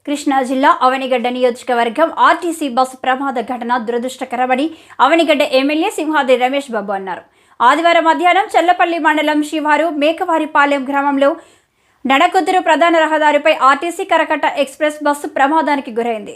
కృష్ణా జిల్లా అవనిగడ్డ నియోజకవర్గం RTC bus ప్రమాద ఘటన దురదృష్టకరమని అవనిగడ్డ ఎమ్మెల్యే సింహాద్రి రమేష్ బాబు అన్నారు. ఆదివారం మధ్యాహ్నం చెల్లపల్లి మండలం శివారు మేకవారిపాలెం గ్రామంలో నడకుదురు ప్రధాన రహదారిపై ఆర్టీసీ కరకట్ట ఎక్స్ప్రెస్ బస్సు ప్రమాదానికి గురైంది.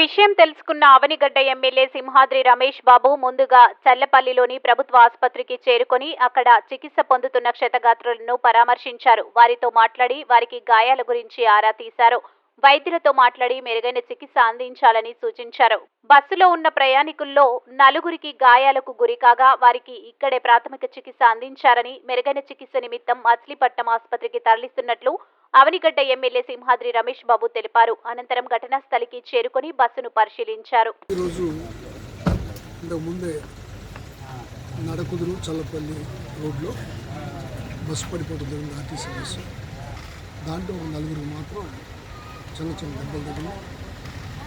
విషయం తెలుసుకున్న అవనిగడ్డ ఎమ్మెల్యే సింహాద్రి రమేష్ బాబు ముందుగా చల్లపల్లిలోని ప్రభుత్వ ఆసుపత్రికి చేరుకొని అక్కడ చికిత్స పొందుతున్న క్షతగాత్రులను పరామర్శించారు. వారితో మాట్లాడి వారికి గాయాల గురించి ఆరా తీశారు. వైద్యులతో మాట్లాడి మెరుగైన చికిత్స అందించాలని సూచించారు. బస్సులో ఉన్న ప్రయాణికుల్లో 4 గాయాలకు గురికాగా వారికి ఇక్కడే ప్రాథమిక చికిత్స అందించారని, మెరుగైన చికిత్స నిమిత్తం మచిలీపట్నం ఆసుపత్రికి తరలిస్తున్నట్లు అవనిగడ్డ ఎమ్మెల్యే సింహాద్రి రమేష్ బాబు తెలిపారు. అనంతరం ఘటనా స్థలికి చేరుకొని బస్సును పరిశీలించారు. నడకుదురు చల్లపల్లి రోడ్లో బస్సు పడిపోవడం జరిగింది. ఆర్టీసీ బస్సు దాంట్లో 4 మాత్రం చిన్న దెబ్బలు తగిలి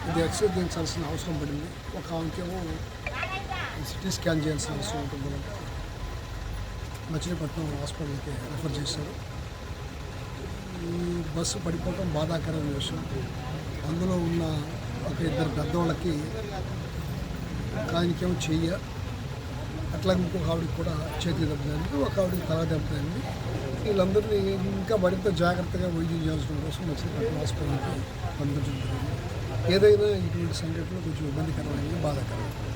ఇది ఎక్స్రే చేయించాల్సిన అవసరం పడింది. ఒక ఆమెకేమో సిటీ స్కాన్ చేయాల్సిన అవసరం ఉంటుంది. మచిలీపట్నం హాస్పిటల్కి రెఫర్ చేశారు. ఈ బస్సు పడిపోవడం బాధాకరమైన విషయం. అందులో ఉన్న ఒక 2 పెద్దవాళ్ళకి ఆయనకేమో చెయ్య, అట్లాగే ఇంకొక ఆవిడకి కూడా చేతి దెబ్బతైంది, ఒక ఆవిడకి తల దెబ్బతైంది. వీళ్ళందరినీ ఇంకా మరింత జాగ్రత్తగా వైద్యం చేయాల్సిన కోసం మచిలీపట్నం హాస్పిటల్కి పంపించడం జరిగింది. ఏదైనా ఇటువంటి సంఘటనలు కొంచెం ఇబ్బందికరమైనవి, బాధాకరమైనవి.